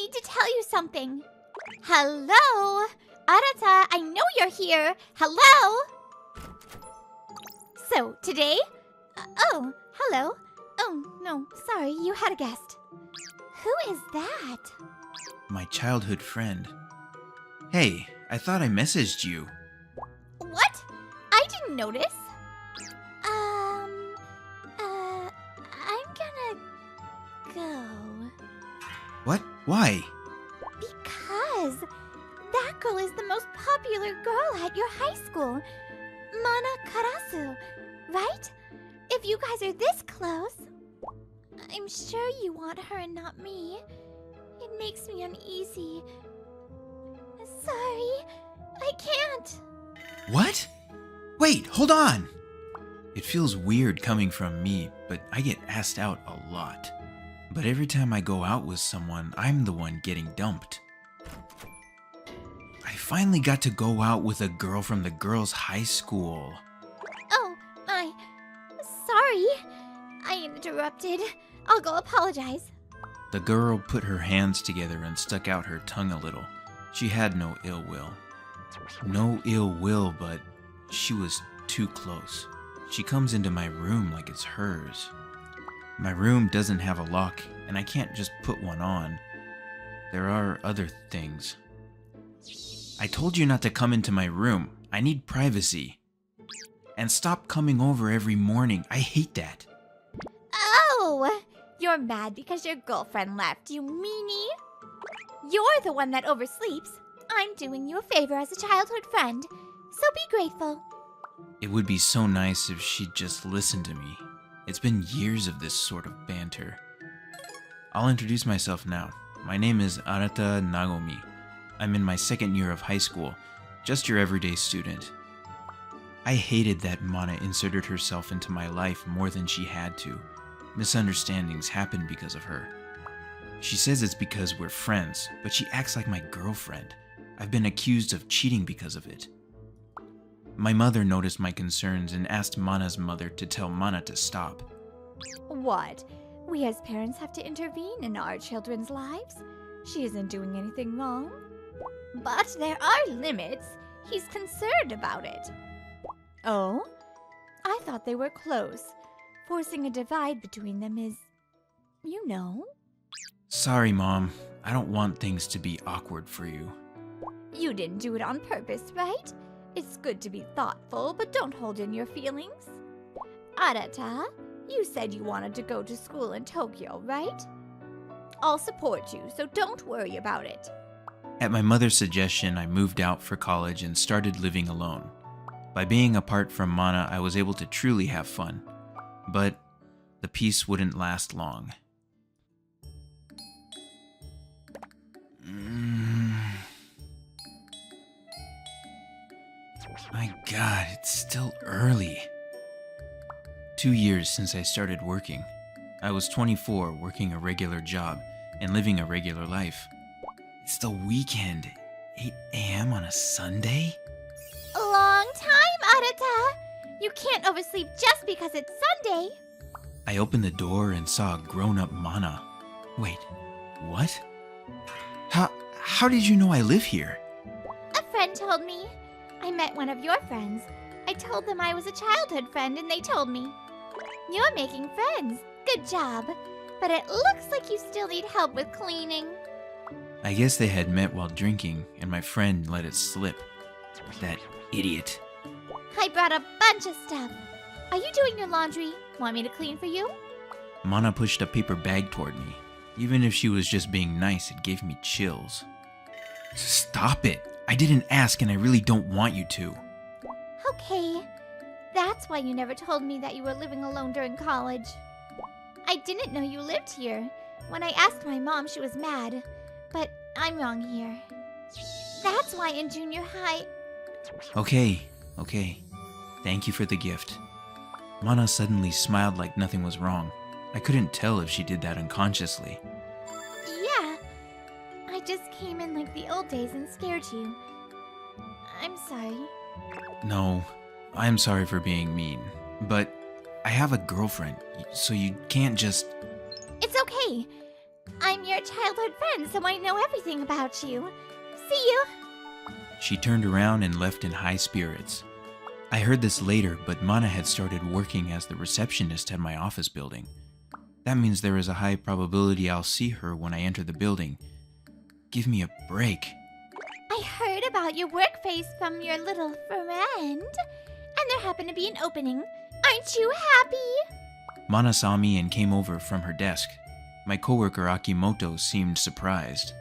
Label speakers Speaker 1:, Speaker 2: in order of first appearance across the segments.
Speaker 1: need to tell you something. Hello? Arata, I know you're here. Hello? So, today? Oh, hello. Oh, no, sorry, you had a guest. Who is that?
Speaker 2: My childhood friend. Hey, I thought I messaged you.
Speaker 1: What? I didn't notice. I'm gonna go.
Speaker 2: What? Why?
Speaker 1: Because that girl is the most popular girl at your high school. Mana Karasu, right? If you guys are this close, I'm sure you want her and not me. It makes me uneasy. Sorry, I can't.
Speaker 2: What? Wait, hold on! It feels weird coming from me, but I get asked out a lot. But every time I go out with someone, I'm the one getting dumped. I finally got to go out with a girl from the girls' high school.
Speaker 1: Oh, sorry. I interrupted. I'll go apologize.
Speaker 2: The girl put her hands together and stuck out her tongue a little. She had no ill will. No ill will, but she was too close. She comes into my room like it's hers. My room doesn't have a lock, and I can't just put one on. There are other things. I told you not to come into my room. I need privacy. And stop coming over every morning. I hate that.
Speaker 1: Oh! You're mad because your girlfriend left, you meanie. You're the one that oversleeps. I'm doing you a favor as a childhood friend, so be grateful.
Speaker 2: It would be so nice if she'd just listen to me. It's been years of this sort of banter. I'll introduce myself now. My name is Arata Nagomi. I'm in my second year of high school, just your everyday student. I hated that Mana inserted herself into my life more than she had to. Misunderstandings happened because of her. She says it's because we're friends, but she acts like my girlfriend. I've been accused of cheating because of it. My mother noticed my concerns and asked Mana's mother to tell Mana to stop.
Speaker 1: What? We as parents have to intervene in our children's lives? She isn't doing anything wrong. But there are limits. He's concerned about it. Oh? I thought they were close. Forcing a divide between them is, you know.
Speaker 2: Sorry, Mom. I don't want things to be awkward for you.
Speaker 1: You didn't do it on purpose, right? It's good to be thoughtful, but don't hold in your feelings. Arata, you said you wanted to go to school in Tokyo, right? I'll support you, so don't worry about it.
Speaker 2: At my mother's suggestion, I moved out for college and started living alone. By being apart from Mana, I was able to truly have fun. But the peace wouldn't last long. My God, it's still early. 2 years since I started working. I was 24, working a regular job and living a regular life. It's the weekend. 8 a.m. on a Sunday?
Speaker 1: A long time, Arata! You can't oversleep just because it's Sunday.
Speaker 2: I opened the door and saw a grown-up Mana. Wait, what? How did you know I live here?
Speaker 1: A friend told me. I met one of your friends. I told them I was a childhood friend and they told me. You're making friends. Good job. But it looks like you still need help with cleaning.
Speaker 2: I guess they had met while drinking and my friend let it slip. That idiot.
Speaker 1: I brought a bunch of stuff. Are you doing your laundry? Want me to clean for you?
Speaker 2: Mana pushed a paper bag toward me. Even if she was just being nice, it gave me chills. Stop it! I didn't ask and I really don't want you to.
Speaker 1: Okay. That's why you never told me that you were living alone during college. I didn't know you lived here. When I asked my mom, she was mad. But I'm wrong here. That's why in junior high...
Speaker 2: Okay. Thank you for the gift. Mana suddenly smiled like nothing was wrong. I couldn't tell if she did that unconsciously.
Speaker 1: Yeah. I just came in like the old days and scared you. I'm sorry.
Speaker 2: No, I'm sorry for being mean. But I have a girlfriend, so you can't just...
Speaker 1: It's okay. I'm your childhood friend, so I know everything about you. See you.
Speaker 2: She turned around and left in high spirits. I heard this later, but Mana had started working as the receptionist at my office building. That means there is a high probability I'll see her when I enter the building. Give me a break.
Speaker 1: I heard about your work face from your little friend, and there happened to be an opening. Aren't you happy?
Speaker 2: Mana saw me and came over from her desk. My coworker Akimoto seemed surprised.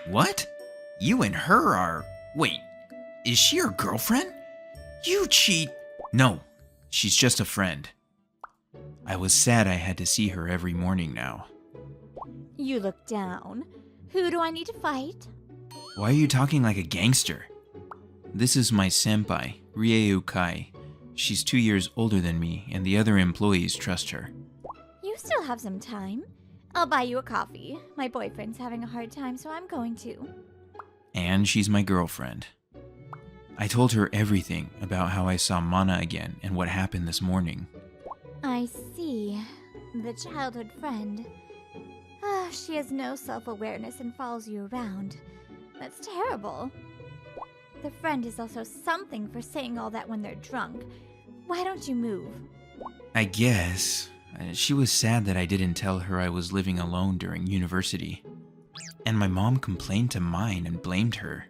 Speaker 2: What? You and her are... Wait, is she your girlfriend? You cheat... No, she's just a friend. I was sad I had to see her every morning now.
Speaker 1: You look down. Who do I need to fight?
Speaker 2: Why are you talking like a gangster? This is my senpai, Rieu Kai. She's 2 years older than me, and the other employees trust her.
Speaker 1: You still have some time. I'll buy you a coffee. My boyfriend's having a hard time, so I'm going to.
Speaker 2: And she's my girlfriend. I told her everything about how I saw Mana again and what happened this morning.
Speaker 1: I see. The childhood friend. She has no self-awareness and follows you around. That's terrible. The friend is also something for saying all that when they're drunk. Why don't you move?
Speaker 2: I guess. She was sad that I didn't tell her I was living alone during university. And my mom complained to mine and blamed her.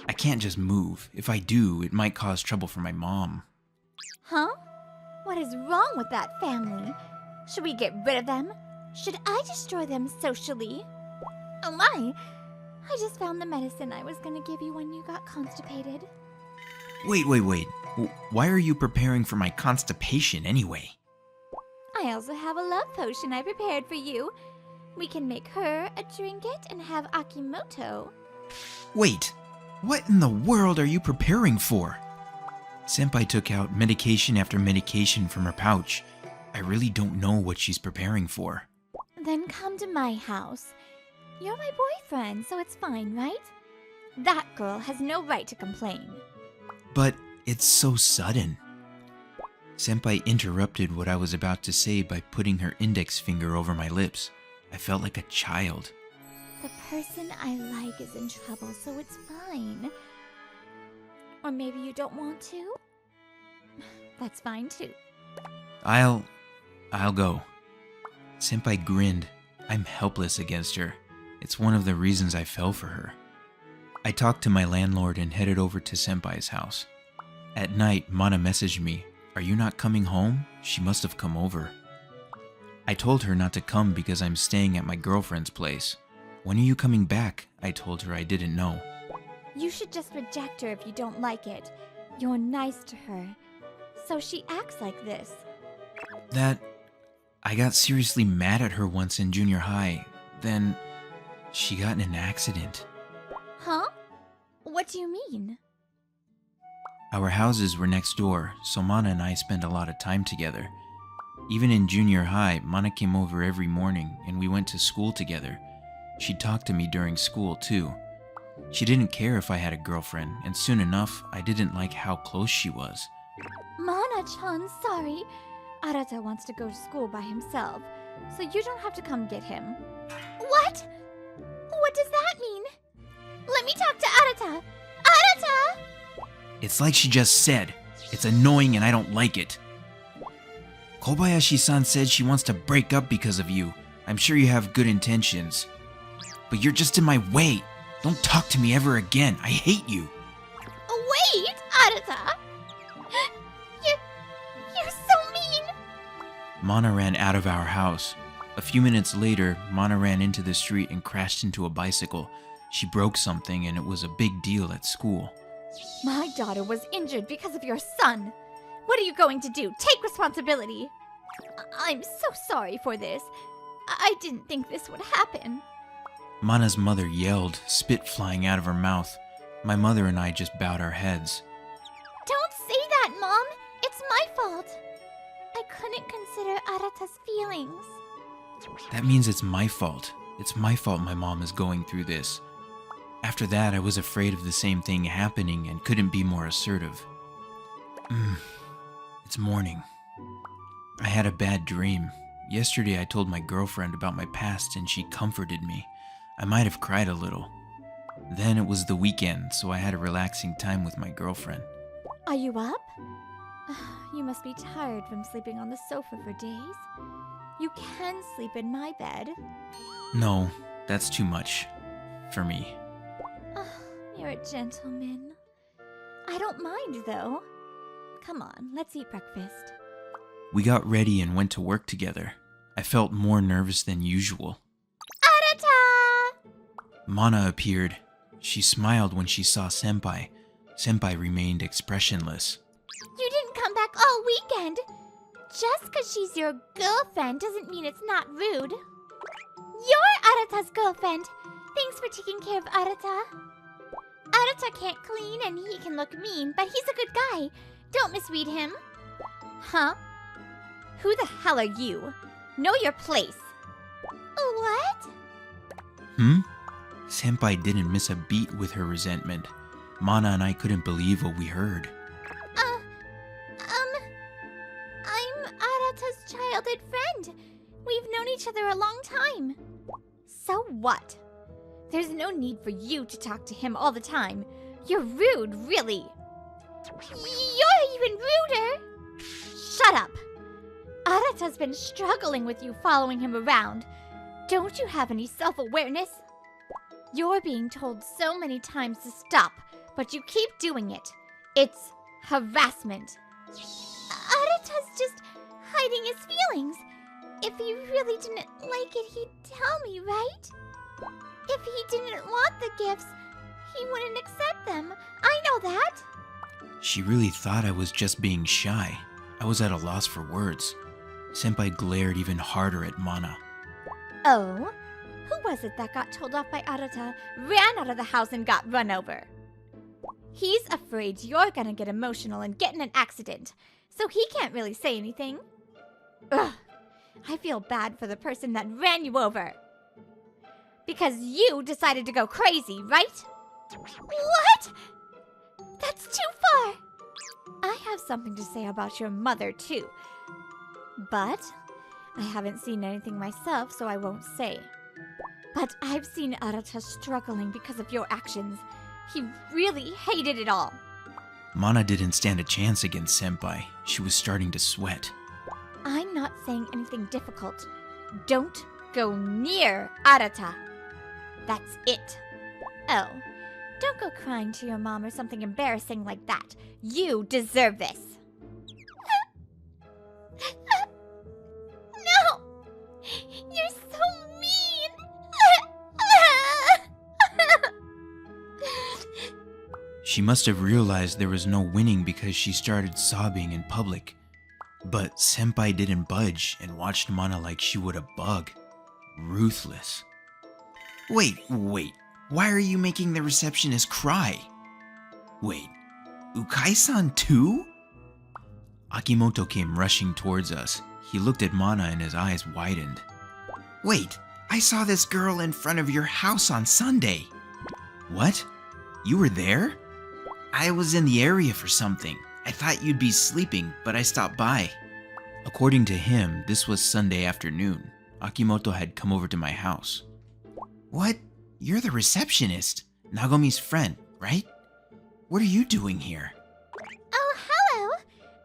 Speaker 2: I can't just move. If I do, it might cause trouble for my mom.
Speaker 1: Huh? What is wrong with that family? Should we get rid of them? Should I destroy them socially? Oh my! I just found the medicine I was gonna give you when you got constipated.
Speaker 2: Wait. Why are you preparing for my constipation anyway?
Speaker 1: I also have a love potion I prepared for you. We can make her drink it and have Akimoto.
Speaker 2: Wait, what in the world are you preparing for? Senpai took out medication after medication from her pouch. I really don't know what she's preparing for.
Speaker 1: Then come to my house. You're my boyfriend, so it's fine, right? That girl has no right to complain.
Speaker 2: But it's so sudden. Senpai interrupted what I was about to say by putting her index finger over my lips. I felt like a child.
Speaker 1: The person I like is in trouble, so it's fine. Or maybe you don't want to? That's fine too.
Speaker 2: I'll go. Senpai grinned. I'm helpless against her. It's one of the reasons I fell for her. I talked to my landlord and headed over to Senpai's house. At night, Mana messaged me, "Are you not coming home? She must have come over." I told her not to come because I'm staying at my girlfriend's place. "When are you coming back?" I told her I didn't know.
Speaker 1: You should just reject her if you don't like it. You're nice to her, so she acts like this.
Speaker 2: I got seriously mad at her once in junior high. Then she got in an accident.
Speaker 1: Huh? What do you mean?
Speaker 2: Our houses were next door, so Mana and I spent a lot of time together. Even in junior high, Mana came over every morning and we went to school together. She'd talk to me during school too. She didn't care if I had a girlfriend, and soon enough, I didn't like how close she was.
Speaker 1: Mana-chan, sorry. Arata wants to go to school by himself, so you don't have to come get him. What? What does that mean? Let me talk to Arata! Arata!
Speaker 2: It's like she just said. It's annoying and I don't like it. Kobayashi-san said she wants to break up because of you. I'm sure you have good intentions. But you're just in my way. Don't talk to me ever again. I hate you.
Speaker 1: Wait, Arata! You're so mean!
Speaker 2: Mana ran out of our house. A few minutes later, Mana ran into the street and crashed into a bicycle. She broke something and it was a big deal at school.
Speaker 1: My daughter was injured because of your son. What are you going to do? Take responsibility. I'm so sorry for this. I didn't think this would happen.
Speaker 2: Mana's mother yelled, spit flying out of her mouth. My mother and I just bowed our heads.
Speaker 1: Don't say that, Mom. It's my fault. I couldn't consider Arata's feelings.
Speaker 2: That means it's my fault. It's my fault my mom is going through this. After that, I was afraid of the same thing happening and couldn't be more assertive. It's morning. I had a bad dream. Yesterday I told my girlfriend about my past and she comforted me. I might have cried a little. Then it was the weekend, so I had a relaxing time with my girlfriend.
Speaker 1: Are you up? You must be tired from sleeping on the sofa for days. You can sleep in my bed.
Speaker 2: No, that's too much. For me.
Speaker 1: You're a gentleman. I don't mind, though. Come on, let's eat breakfast.
Speaker 2: We got ready and went to work together. I felt more nervous than usual.
Speaker 1: Arata!
Speaker 2: Mana appeared. She smiled when she saw Senpai. Senpai remained expressionless.
Speaker 1: You didn't come back all weekend. Just because she's your girlfriend doesn't mean it's not rude. You're Arata's girlfriend. Thanks for taking care of Arata. Arata can't clean and he can look mean, but he's a good guy. Don't misread him. Huh? Who the hell are you? Know your place. What?
Speaker 2: Senpai didn't miss a beat with her resentment. Mana and I couldn't believe what we heard.
Speaker 1: I'm Arata's childhood friend. We've known each other a long time. So what? There's no need for you to talk to him all the time. You're rude, really. You're even ruder. Shut up. Arata's been struggling with you following him around. Don't you have any self-awareness? You're being told so many times to stop, but you keep doing it. It's harassment. Arata's just hiding his feelings. If he really didn't like it, he'd tell me, right? If he didn't want the gifts, he wouldn't accept them. I know that.
Speaker 2: She really thought I was just being shy. I was at a loss for words. Senpai glared even harder at Mana.
Speaker 1: Oh? Who was it that got told off by Arata, ran out of the house and got run over? He's afraid you're gonna get emotional and get in an accident, so he can't really say anything. Ugh, I feel bad for the person that ran you over. Because you decided to go crazy, right? What? That's too far! I have something to say about your mother, too. But I haven't seen anything myself, so I won't say. But I've seen Arata struggling because of your actions. He really hated it all.
Speaker 2: Mana didn't stand a chance against Senpai. She was starting to sweat.
Speaker 1: I'm not saying anything difficult. Don't go near Arata. That's it. Oh, don't go crying to your mom or something embarrassing like that. You deserve this. No! You're so mean!
Speaker 2: She must have realized there was no winning because she started sobbing in public. But Senpai didn't budge and watched Mana like she would a bug. Ruthless. Wait. Why are you making the receptionist cry? Wait, Ukai-san too? Akimoto came rushing towards us. He looked at Mana and his eyes widened. Wait, I saw this girl in front of your house on Sunday. What? You were there? I was in the area for something. I thought you'd be sleeping, but I stopped by. According to him, this was Sunday afternoon. Akimoto had come over to my house. What? You're the receptionist, Nagomi's friend, right? What are you doing here?
Speaker 1: Oh, hello!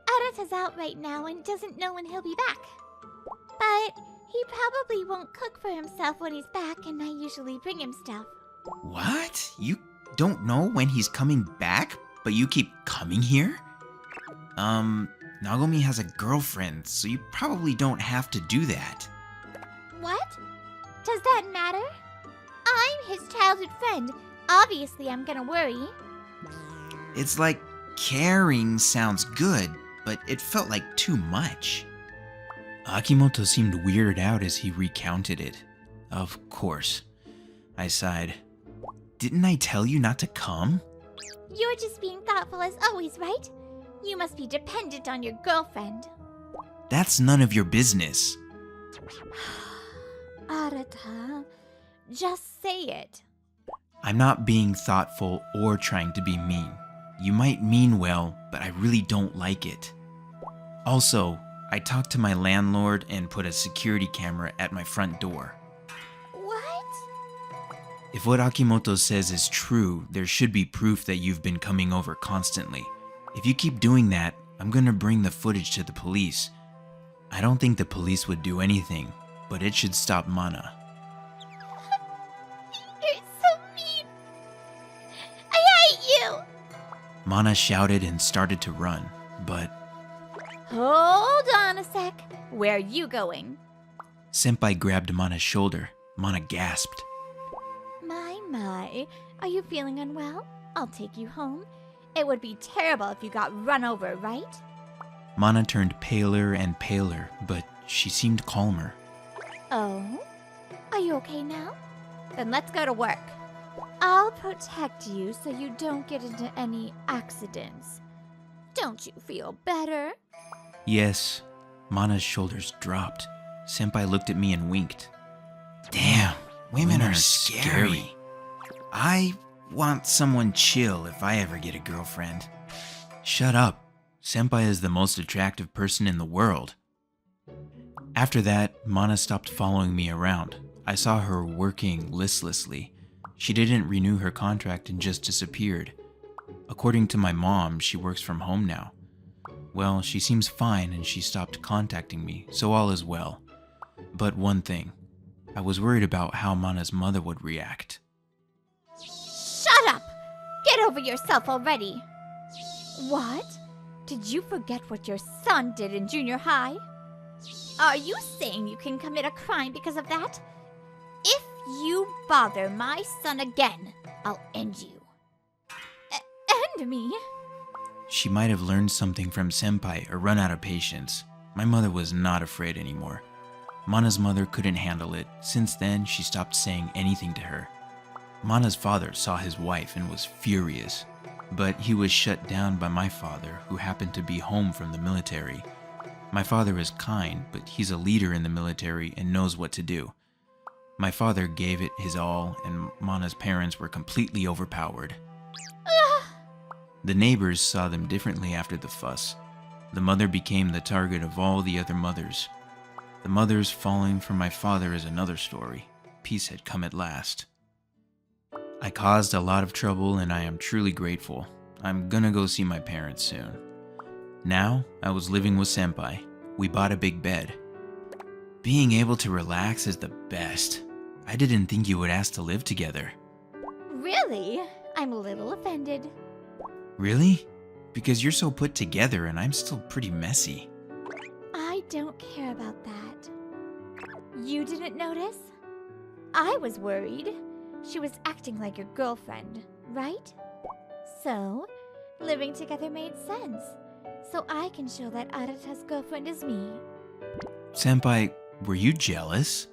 Speaker 1: Arata's out right now and doesn't know when he'll be back. But he probably won't cook for himself when he's back, and I usually bring him stuff.
Speaker 2: What? You don't know when he's coming back, but you keep coming here? Nagomi has a girlfriend, so you probably don't have to do that.
Speaker 1: What? Does that matter? I'm his childhood friend. Obviously, I'm gonna worry.
Speaker 2: It's like caring sounds good, but it felt like too much. Akimoto seemed weirded out as he recounted it. Of course. I sighed. Didn't I tell you not to come?
Speaker 1: You're just being thoughtful as always, right? You must be dependent on your girlfriend.
Speaker 2: That's none of your business.
Speaker 1: Arata, just say it.
Speaker 2: I'm not being thoughtful or trying to be mean. You might mean well, but I really don't like it. Also, I talked to my landlord and put a security camera at my front door.
Speaker 1: What?
Speaker 2: If what Akimoto says is true, there should be proof that you've been coming over constantly. If you keep doing that, I'm gonna bring the footage to the police. I don't think the police would do anything, but it should stop Mana.
Speaker 1: You're so mean. I hate you.
Speaker 2: Mana shouted and started to run, but
Speaker 1: Hold on a sec. Where are you going?
Speaker 2: Senpai grabbed Mana's shoulder. Mana gasped.
Speaker 1: My. Are you feeling unwell? I'll take you home. It would be terrible if you got run over, right?
Speaker 2: Mana turned paler and paler, but she seemed calmer.
Speaker 1: Oh? Are you okay now? Then let's go to work. I'll protect you so you don't get into any accidents. Don't you feel better?
Speaker 2: Yes. Mana's shoulders dropped. Senpai looked at me and winked. Damn, women are scary. I want someone chill if I ever get a girlfriend. Shut up. Senpai is the most attractive person in the world. After that, Mana stopped following me around. I saw her working listlessly. She didn't renew her contract and just disappeared. According to my mom, she works from home now. Well, she seems fine and she stopped contacting me, so all is well. But one thing, I was worried about how Mana's mother would react.
Speaker 1: Shut up! Get over yourself already! What? Did you forget what your son did in junior high? Are you saying you can commit a crime because of that? If you bother my son again, I'll end you. End me?
Speaker 2: She might have learned something from Senpai or run out of patience. My mother was not afraid anymore. Mana's mother couldn't handle it. Since then, she stopped saying anything to her. Mana's father saw his wife and was furious, but he was shut down by my father, who happened to be home from the military. My father is kind, but he's a leader in the military and knows what to do. My father gave it his all, and Mana's parents were completely overpowered. The neighbors saw them differently after the fuss. The mother became the target of all the other mothers. The mothers falling for my father is another story. Peace had come at last. I caused a lot of trouble and I am truly grateful. I'm gonna go see my parents soon. Now, I was living with Senpai. We bought a big bed. Being able to relax is the best. I didn't think you would ask to live together.
Speaker 1: Really? I'm a little offended.
Speaker 2: Really? Because you're so put together and I'm still pretty messy.
Speaker 1: I don't care about that. You didn't notice? I was worried. She was acting like your girlfriend, right? So, living together made sense. So I can show that Arata's girlfriend is me.
Speaker 2: Senpai, were you jealous?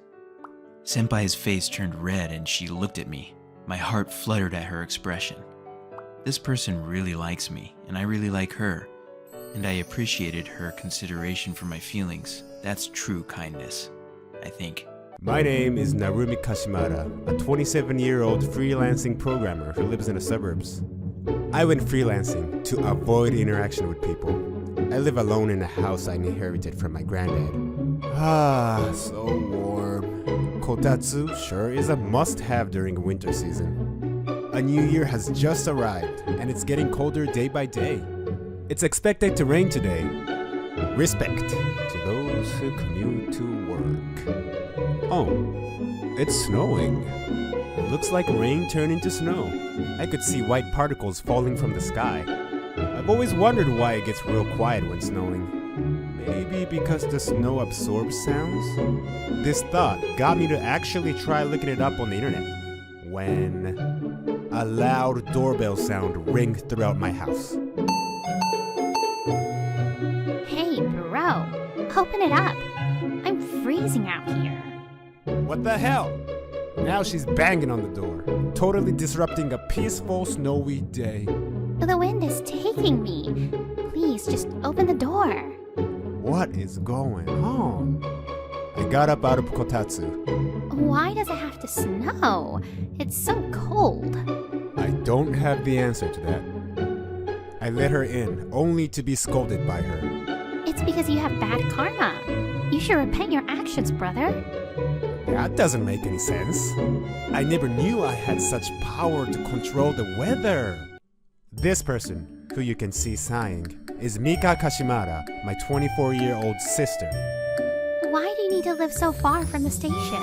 Speaker 2: Senpai's face turned red and she looked at me. My heart fluttered at her expression. This person really likes me, and I really like her. And I appreciated her consideration for my feelings. That's true kindness, I think.
Speaker 3: My name is Narumi Kashimara, a 27-year-old freelancing programmer who lives in the suburbs. I went freelancing to avoid interaction with people. I live alone in a house I inherited from my granddad. Ah, so warm. Kotatsu sure is a must-have during winter season. A new year has just arrived, and it's getting colder day by day. It's expected to rain today. Respect to those who commute to work. Oh, it's snowing. Looks like rain turned into snow. I could see white particles falling from the sky. I've always wondered why it gets real quiet when snowing. Maybe because the snow absorbs sounds? This thought got me to actually try looking it up on the internet. When a loud doorbell sound rang throughout my house.
Speaker 4: Hey, bro, open it up. I'm freezing out here.
Speaker 3: What the hell? Now she's banging on the door, totally disrupting a peaceful, snowy day.
Speaker 4: The wind is taking me. Please, just open the door.
Speaker 3: What is going on? I got up out of kotatsu.
Speaker 4: Why does it have to snow? It's so cold.
Speaker 3: I don't have the answer to that. I let her in, only to be scolded by her.
Speaker 4: It's because you have bad karma. You should repent your actions, brother.
Speaker 3: That doesn't make any sense. I never knew I had such power to control the weather. This person, who you can see sighing, is Mika Kashimara, my 24-year-old sister.
Speaker 4: Why do you need to live so far from the station?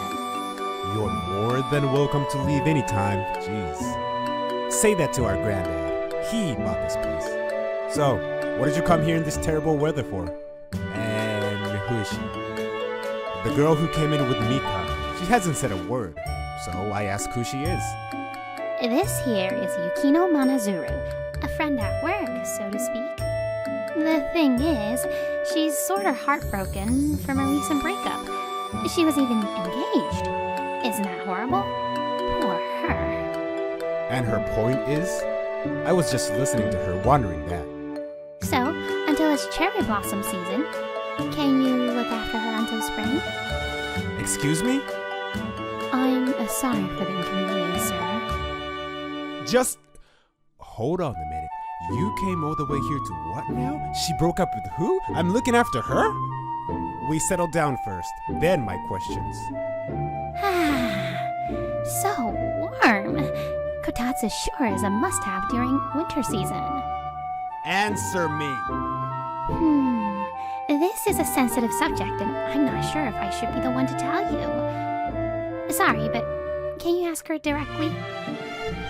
Speaker 3: You're more than welcome to leave anytime. Jeez. Say that to our granddad. He bought this place. So, what did you come here in this terrible weather for? And who is she? The girl who came in with Mika. She hasn't said a word, so I ask who she is.
Speaker 4: This here is Yukino Manazuru, a friend at work, so to speak. The thing is, she's sort of heartbroken from a recent breakup. She was even engaged. Isn't that horrible? Poor her.
Speaker 3: And her point is? I was just listening to her wondering that.
Speaker 4: So, until it's cherry blossom season, can you look after her until spring?
Speaker 3: Excuse me?
Speaker 4: I'm sorry for the inconvenience, sir.
Speaker 3: Just hold on a minute. You came all the way here to what now? She broke up with who? I'm looking after her? We settled down first, then my questions.
Speaker 4: So warm. Kotatsu sure is a must-have during winter season.
Speaker 3: Answer me.
Speaker 4: This is a sensitive subject, and I'm not sure if I should be the one to tell you. Sorry, but can you ask her directly?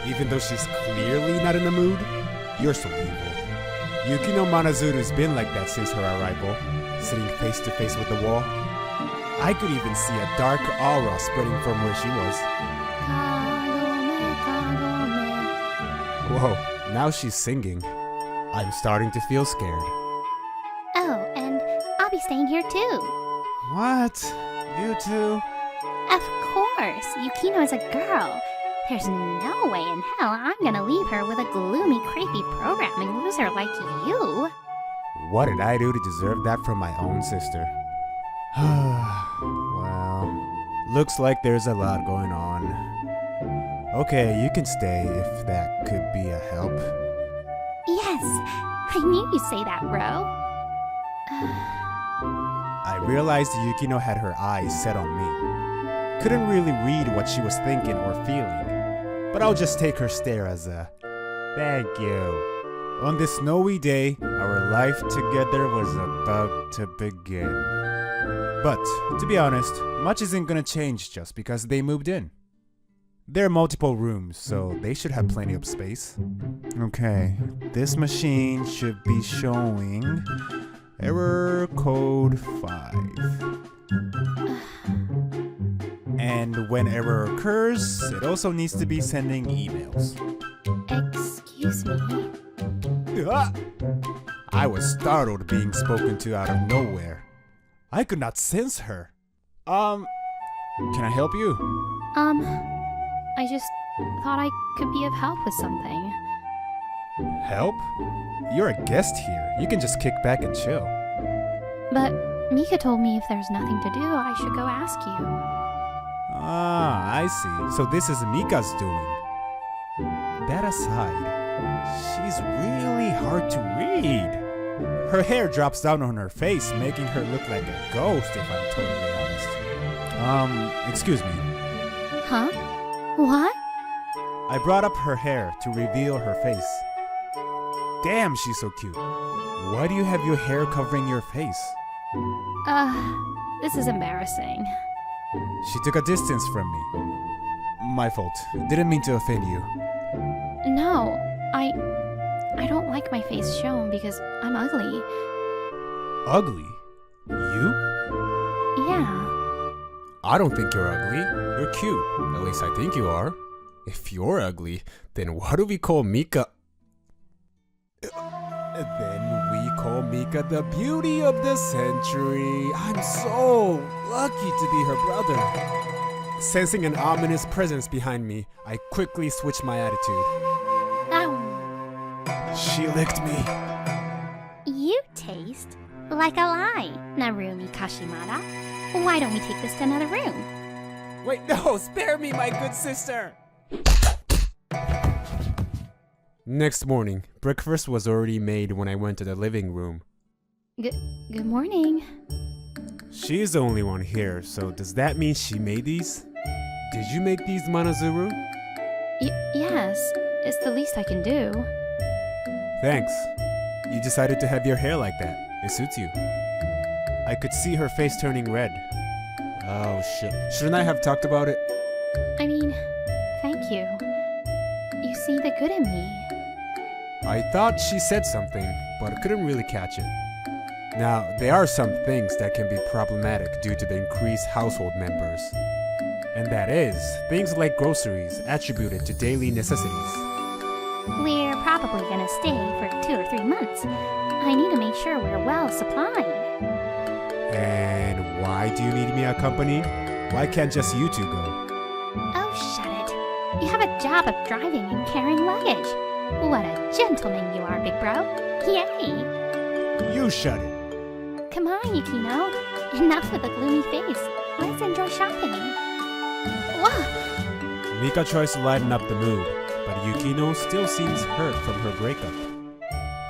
Speaker 3: Even though she's clearly not in the mood? You're so evil. Yukino Manazuru's been like that since her arrival, sitting face to face with the wall. I could even see a dark aura spreading from where she was. Whoa, now she's singing. I'm starting to feel scared.
Speaker 4: Oh, and I'll be staying here too.
Speaker 3: What? You too?
Speaker 4: Of course, Yukino is a girl. There's no way in hell I'm gonna leave her with a gloomy, creepy programming loser like you.
Speaker 3: What did I do to deserve that from my own sister? Well, looks like there's a lot going on. Okay, you can stay if that could be a help.
Speaker 4: Yes, I knew you'd say that, bro.
Speaker 3: I realized Yukino had her eyes set on me. Couldn't really read what she was thinking or feeling, but I'll just take her stare as a thank you. On this snowy day, our life together was about to begin. But, to be honest, much isn't gonna change just because they moved in. There are multiple rooms, so they should have plenty of space. Okay, this machine should be showing error code 5. And when error occurs, it also needs to be sending emails.
Speaker 4: Excuse me?
Speaker 3: Ah! I was startled being spoken to out of nowhere. I could not sense her. Can I help you?
Speaker 4: I just thought I could be of help with something.
Speaker 3: Help? You're a guest here. You can just kick back and chill.
Speaker 4: But Mika told me if there's nothing to do, I should go ask you.
Speaker 3: Ah, I see. So this is Mika's doing. That aside, she's really hard to read. Her hair drops down on her face, making her look like a ghost, if I'm totally honest. Excuse me.
Speaker 4: Huh? What?
Speaker 3: I brought up her hair to reveal her face. Damn, she's so cute. Why do you have your hair covering your face?
Speaker 4: This is embarrassing.
Speaker 3: She took a distance from me. My fault. Didn't mean to offend you.
Speaker 4: No, I don't like my face shown because I'm ugly.
Speaker 3: Ugly? You?
Speaker 4: Yeah.
Speaker 3: I don't think you're ugly. You're cute. At least I think you are. If you're ugly, then what do we call Mika? Then we call Mika the beauty of the century. I'm so lucky to be her brother. Sensing an ominous presence behind me, I quickly switched my attitude. She licked me.
Speaker 4: You taste like a lie, Narumi Kashimara. Why don't we take this to another room?
Speaker 3: Wait, no, spare me, my good sister. Next morning, breakfast was already made when I went to the living room.
Speaker 4: Good morning.
Speaker 3: She's the only one here, so does that mean she made these? Did you make these, Manazuru?
Speaker 4: Yes, it's the least I can do.
Speaker 3: Thanks. You decided to have your hair like that. It suits you. I could see her face turning red. Oh shit. Shouldn't I have talked about it?
Speaker 4: I mean, thank you. You see the good in me.
Speaker 3: I thought she said something, but I couldn't really catch it. Now, there are some things that can be problematic due to the increased household members. And that is, things like groceries attributed to daily necessities.
Speaker 4: We're probably gonna stay for 2 or 3 months. I need to make sure we're well supplied.
Speaker 3: And why do you need me accompanied? Why can't just you two go?
Speaker 4: Oh, shut it. You have a job of driving and carrying luggage. What a gentleman you are, big bro. Yay!
Speaker 3: You shut it.
Speaker 4: Come on, Yukino. Enough with the gloomy face. Let's enjoy shopping. Whoa!
Speaker 3: Mika tries to lighten up the mood, but Yukino still seems hurt from her breakup.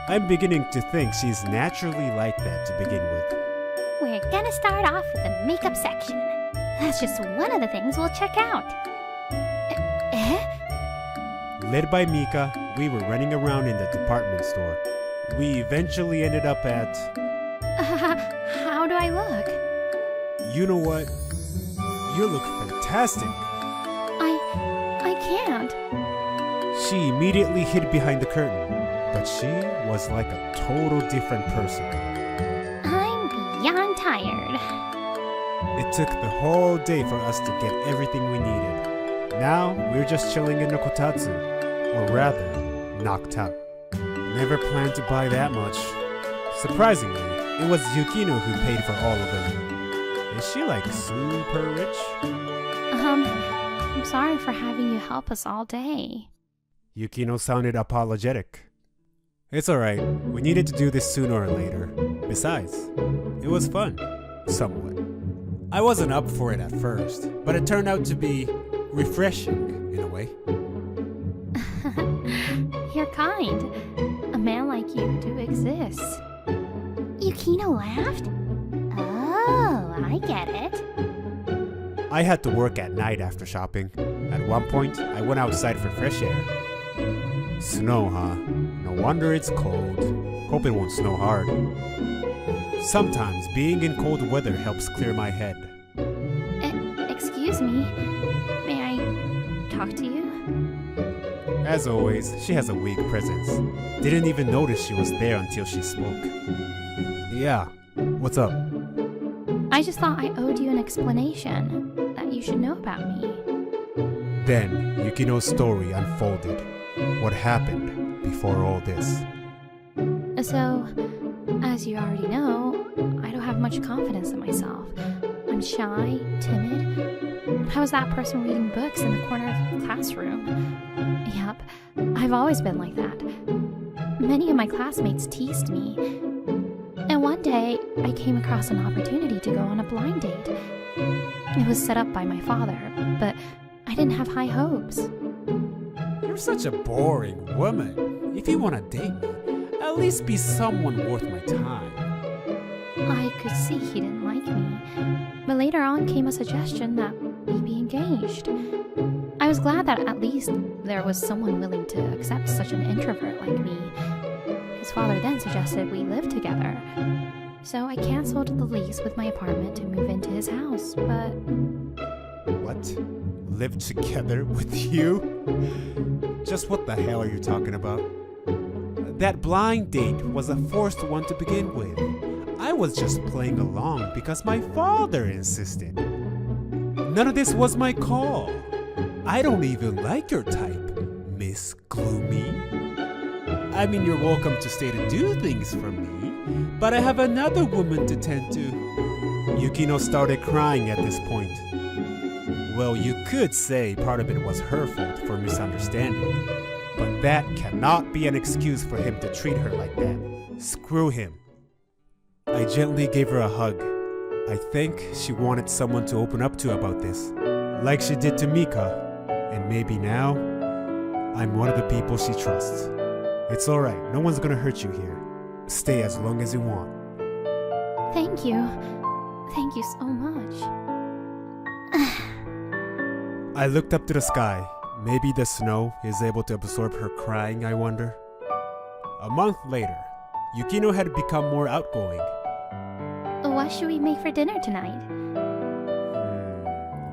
Speaker 3: I'm beginning to think she's naturally like that to begin with.
Speaker 4: We're gonna start off with the makeup section. That's just one of the things we'll check out.
Speaker 3: Led by Mika, we were running around in the department store. We eventually ended up at...
Speaker 4: How do I look?
Speaker 3: You know what? You look fantastic.
Speaker 4: I can't.
Speaker 3: She immediately hid behind the curtain, but she was like a total different person.
Speaker 4: I'm beyond tired.
Speaker 3: It took the whole day for us to get everything we needed. Now, we're just chilling in the kotatsu, or rather, knocked out. Never planned to buy that much. Surprisingly, it was Yukino who paid for all of them. Is she like super rich?
Speaker 4: I'm sorry for having you help us all day.
Speaker 3: Yukino sounded apologetic. It's alright, we needed to do this sooner or later. Besides, it was fun. Somewhat. I wasn't up for it at first, but it turned out to be refreshing in a way.
Speaker 4: You're kind. A man like you do exist. Yukino laughed? Oh, I get it.
Speaker 3: I had to work at night after shopping. At one point, I went outside for fresh air. Snow, huh? No wonder it's cold. Hope it won't snow hard. Sometimes being in cold weather helps clear my head.
Speaker 4: Excuse me. May I talk to you?
Speaker 3: As always, she has a weak presence. Didn't even notice she was there until she spoke. Yeah, what's up?
Speaker 4: I just thought I owed you an explanation that you should know about me.
Speaker 3: Then, Yukino's story unfolded. What happened before all this?
Speaker 4: So, as you already know, I don't have much confidence in myself. I'm shy, timid. I was that person reading books in the corner of the classroom. Yep, I've always been like that. Many of my classmates teased me. And one day, I came across an opportunity to go on a blind date. It was set up by my father, but I didn't have high hopes.
Speaker 3: You're such a boring woman. If you want to date me, at least be someone worth my time.
Speaker 4: I could see he didn't like me, but later on came a suggestion that we be engaged. I was glad that at least there was someone willing to accept such an introvert like me. His father then suggested we live together. So I canceled the lease with my apartment to move into his house, but...
Speaker 3: What? Live together with you? Just what the hell are you talking about? That blind date was a forced one to begin with. I was just playing along because my father insisted. None of this was my call. I don't even like your type, Miss Gloomy. I mean, you're welcome to stay to do things for me, but I have another woman to tend to. Yukino started crying at this point. Well, you could say part of it was her fault for misunderstanding, but that cannot be an excuse for him to treat her like that. Screw him. I gently gave her a hug. I think she wanted someone to open up to about this, like she did to Mika, and maybe now, I'm one of the people she trusts. It's alright, no one's gonna hurt you here. Stay as long as you want.
Speaker 4: Thank you. Thank you so much.
Speaker 3: I looked up to the sky. Maybe the snow is able to absorb her crying, I wonder. A month later, Yukino had become more outgoing.
Speaker 4: What should we make for dinner tonight?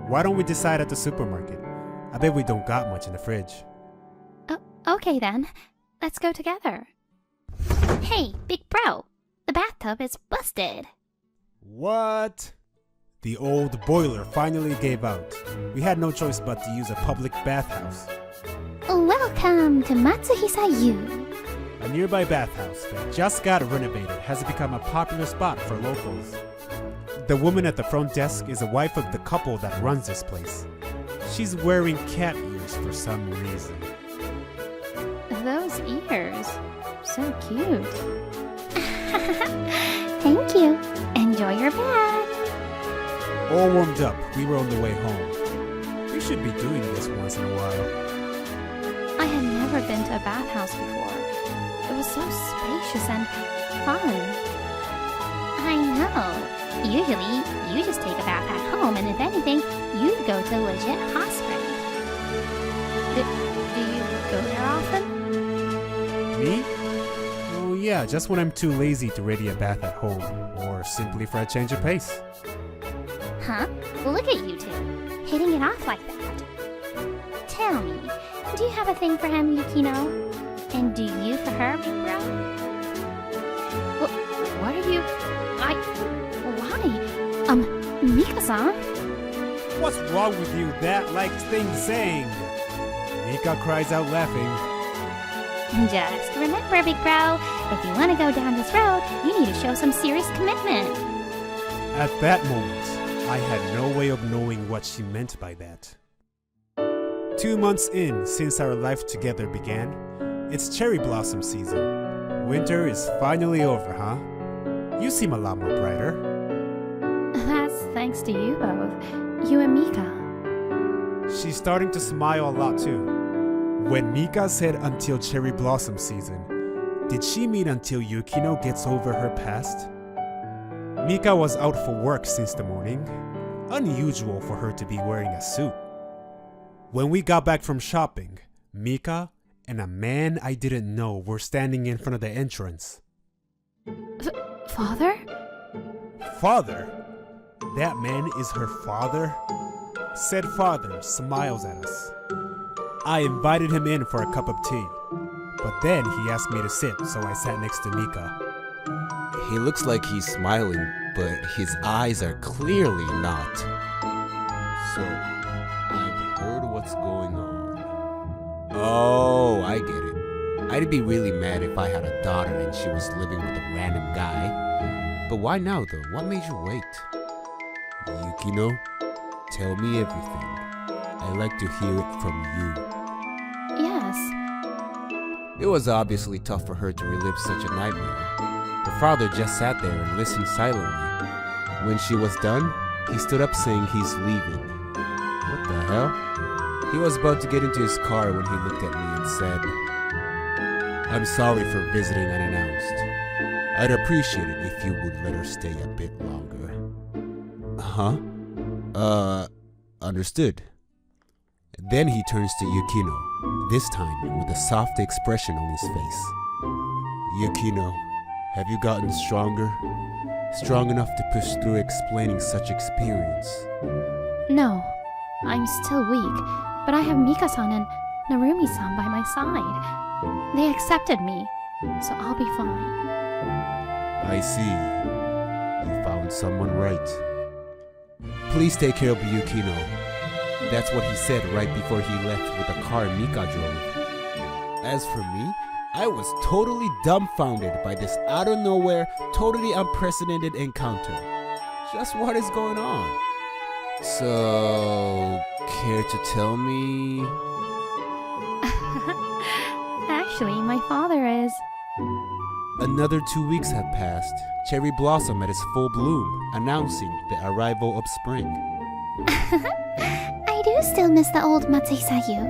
Speaker 3: Why don't we decide at the supermarket? I bet we don't got much in the fridge.
Speaker 4: Okay then. Let's go together. Hey, big bro. The bathtub is busted.
Speaker 3: What? The old boiler finally gave out. We had no choice but to use a public bathhouse.
Speaker 4: Welcome to Matsuhisa-yu.
Speaker 3: A nearby bathhouse that just got renovated has become a popular spot for locals. The woman at the front desk is a wife of the couple that runs this place. She's wearing cat ears for some reason.
Speaker 4: Those ears. So cute. Thank you. Enjoy your bath.
Speaker 3: All warmed up, we were on the way home. We should be doing this once in a while.
Speaker 4: I had never been to a bathhouse before. It was so spacious and fun. I know. Usually, you just take a bath at home, and if anything, you'd go to a legit hot spring. Do you go there often?
Speaker 3: Me? Oh yeah, just when I'm too lazy to ready a bath at home, or simply for a change of pace.
Speaker 4: Huh? Look at you two, hitting it off like that. Tell me, do you have a thing for him, Yukino? And do you for her, big bro? What are you... Why? Mika-san?
Speaker 3: What's wrong with you? That like thing saying? Mika cries out laughing.
Speaker 4: Just remember, big bro, if you want to go down this road, you need to show some serious commitment.
Speaker 3: At that moment, I had no way of knowing what she meant by that. 2 months in since our life together began, it's cherry blossom season. Winter is finally over, huh? You seem a lot more brighter.
Speaker 4: That's thanks to you both, you and Mika.
Speaker 3: She's starting to smile a lot too. When Mika said until cherry blossom season, did she mean until Yukino gets over her past? Mika was out for work since the morning. Unusual for her to be wearing a suit. When we got back from shopping, Mika and a man I didn't know were standing in front of the entrance.
Speaker 4: Father?
Speaker 3: Father? That man is her father? Said father smiles at us. I invited him in for a cup of tea, but then he asked me to sit, so I sat next to Mika.
Speaker 5: He looks like he's smiling, but his eyes are clearly not. So, I've heard what's going on. Oh, I get it. I'd be really mad if I had a daughter and she was living with a random guy. But why now though? What made you wait? Yukino, tell me everything. I like to hear it from you.
Speaker 4: Yes.
Speaker 5: It was obviously tough for her to relive such a nightmare. Her father just sat there and listened silently. When she was done, he stood up saying he's leaving. What the hell? He was about to get into his car when he looked at me and said, I'm sorry for visiting unannounced. I'd appreciate it if you would let her stay a bit longer. Huh? Understood. Then he turns to Yukino, this time with a soft expression on his face. Yukino, have you gotten stronger? Strong enough to push through explaining such experience?
Speaker 4: No, I'm still weak, but I have Mika-san and Narumi-san by my side. They accepted me, so I'll be fine.
Speaker 5: I see. You found someone right. Please take care of Yukino. That's what he said right before he left with the car Mika drove. As for me, I was totally dumbfounded by this out of nowhere, totally unprecedented encounter. Just what is going on? So, care to tell me?
Speaker 4: Actually, my father is...
Speaker 5: Another 2 weeks had passed, cherry blossom at its full bloom, announcing the arrival of spring.
Speaker 4: I do still miss the old Matsuhisa-yu.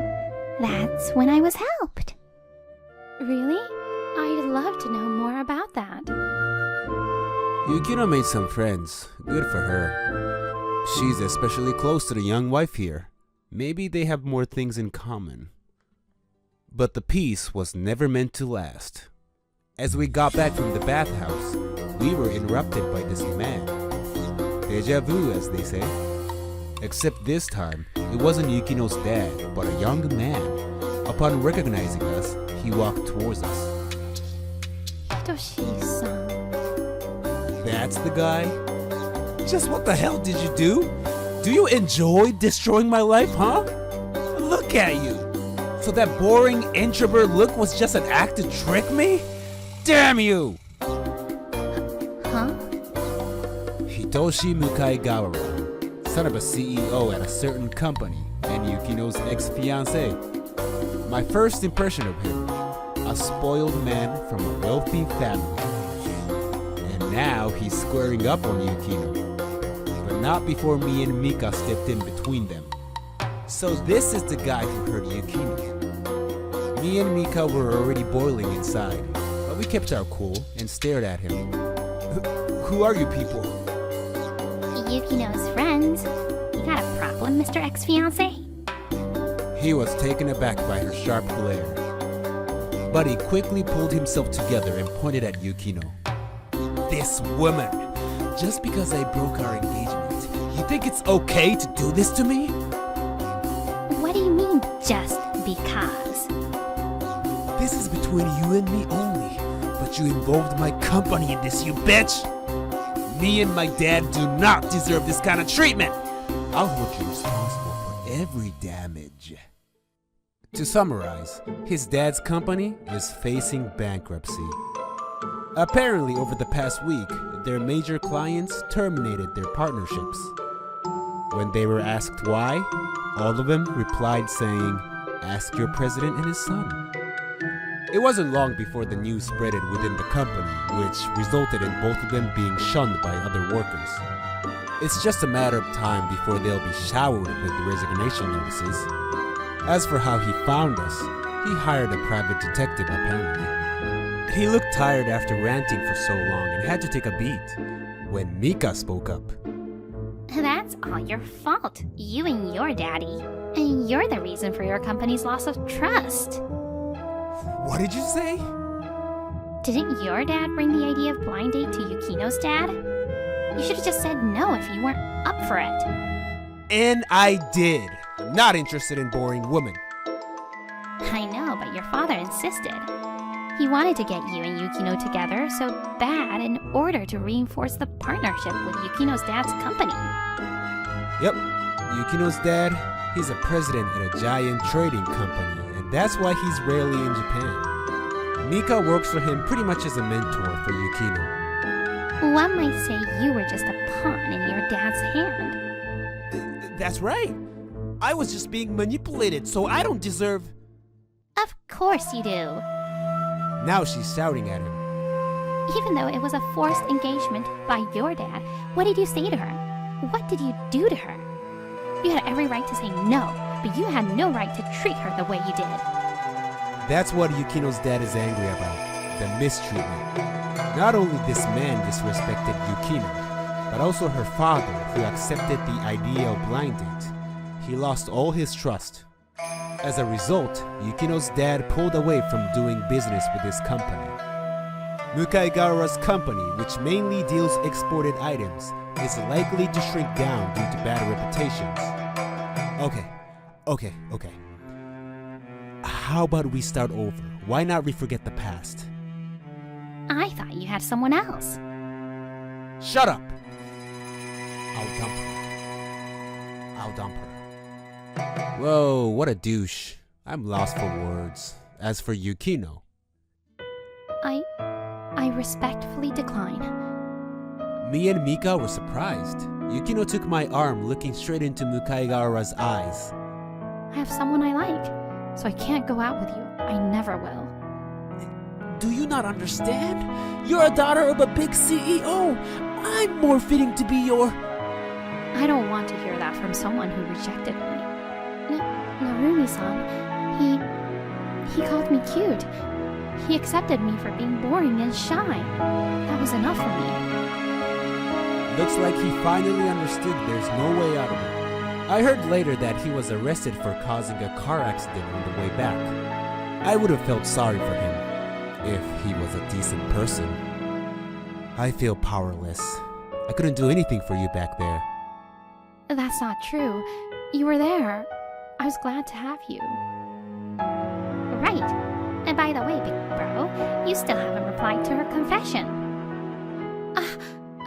Speaker 4: That's when I was helped. Really? I'd love to know more about that.
Speaker 5: Yukino made some friends. Good for her. She's especially close to the young wife here. Maybe they have more things in common. But the peace was never meant to last. As we got back from the bathhouse, we were interrupted by this man. Deja vu, as they say. Except this time, it wasn't Yukino's dad, but a young man. Upon recognizing us, he walked towards us.
Speaker 4: Hitoshi-san.
Speaker 5: That's the guy? Just what the hell did you do? Do you enjoy destroying my life, huh? Look at you! So that boring introvert look was just an act to trick me? Damn you!
Speaker 4: Huh?
Speaker 5: Hitoshi Mukaigawara, son of a CEO at a certain company, and Yukino's ex-fiancé. My first impression of him, a spoiled man from a wealthy family. And now he's squaring up on Yukino. But not before me and Mika stepped in between them. So this is the guy who hurt Yukino. Me and Mika were already boiling inside, but we kept our cool and stared at him. Who are you people?
Speaker 4: Yukino's friends. You got a problem, Mr. Ex-Fiancé?
Speaker 5: He was taken aback by her sharp glare. But he quickly pulled himself together and pointed at Yukino. This woman! Just because I broke our engagement, you think it's okay to do this to me?
Speaker 4: What do you mean, just because?
Speaker 5: This is between you and me only, but you involved my company in this, you bitch! Me and my dad do not deserve this kind of treatment! I'll hold you responsible for every damage. To summarize, his dad's company is facing bankruptcy. Apparently, over the past week, their major clients terminated their partnerships. When they were asked why, all of them replied saying, "Ask your president and his son." It wasn't long before the news spreaded within the company, which resulted in both of them being shunned by other workers. It's just a matter of time before they'll be showered with resignation notices. As for how he found us, he hired a private detective apparently. He looked tired after ranting for so long and had to take a beat. When Mika spoke up.
Speaker 4: That's all your fault, you and your daddy. And you're the reason for your company's loss of trust.
Speaker 5: What did you say?
Speaker 4: Didn't your dad bring the idea of blind date to Yukino's dad? You should have just said no if you weren't up for it.
Speaker 5: And I did. I'm not interested in boring women.
Speaker 4: I know, but your father insisted. He wanted to get you and Yukino together so bad in order to reinforce the partnership with Yukino's dad's company.
Speaker 5: Yep, Yukino's dad, he's a president at a giant trading company, and that's why he's rarely in Japan. Mika works for him pretty much as a mentor for Yukino.
Speaker 4: One might say you were just a pawn in your dad's hand.
Speaker 5: That's right. I was just being manipulated, so I don't deserve...
Speaker 4: Of course you do.
Speaker 5: Now she's shouting at him.
Speaker 4: Even though it was a forced engagement by your dad, what did you say to her? What did you do to her? You had every right to say no, but you had no right to treat her the way you did.
Speaker 5: That's what Yukino's dad is angry about, the mistreatment. Not only this man disrespected Yukino, but also her father, who accepted the idea of blind date. He lost all his trust. As a result, Yukino's dad pulled away from doing business with his company. Mukaigawara's company, which mainly deals exported items, is likely to shrink down due to bad reputations. Okay. How about we start over? Why not forget the past?
Speaker 4: I thought you had someone else.
Speaker 5: Shut up! I'll dump her. Whoa, what a douche. I'm lost for words. As for Yukino...
Speaker 4: I respectfully decline.
Speaker 5: Me and Mika were surprised. Yukino took my arm, looking straight into Mukaigawara's eyes.
Speaker 4: I have someone I like, so I can't go out with you. I never will.
Speaker 5: Do you not understand? You're a daughter of a big CEO. I'm more fitting to be your...
Speaker 4: I don't want to hear that from someone who rejected me. Narumi-san, he called me cute. He accepted me for being boring and shy. That was enough for me.
Speaker 5: Looks like he finally understood there's no way out of it. I heard later that he was arrested for causing a car accident on the way back. I would have felt sorry for him if he was a decent person. I feel powerless. I couldn't do anything for you back there.
Speaker 4: That's not true. You were there. I was glad to have you. Right. And by the way, big bro, you still haven't replied to her confession.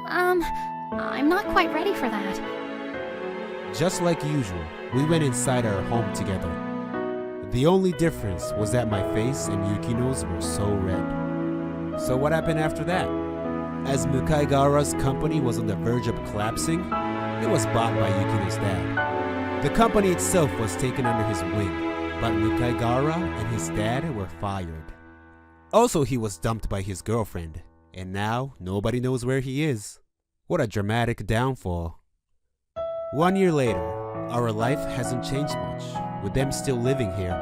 Speaker 4: I'm not quite ready for that.
Speaker 5: Just like usual, we went inside our home together. The only difference was that my face and Yukino's were so red. So what happened after that? As Mukaigara's company was on the verge of collapsing, it was bought by Yukino's dad. The company itself was taken under his wing, but Mukaigara and his dad were fired. Also, he was dumped by his girlfriend, and now nobody knows where he is. What a dramatic downfall. 1 year later, our life hasn't changed much, with them still living here.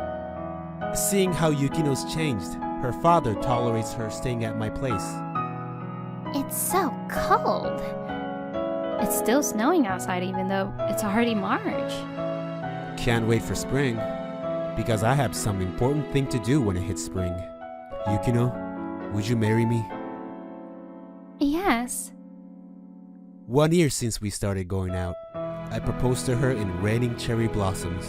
Speaker 5: Seeing how Yukino's changed, her father tolerates her staying at my place.
Speaker 4: It's so cold. It's still snowing outside even though it's already March.
Speaker 5: Can't wait for spring, because I have some important thing to do when it hits spring. Yukino, would you marry me?
Speaker 4: Yes.
Speaker 5: 1 year since we started going out. I proposed to her in raining cherry blossoms.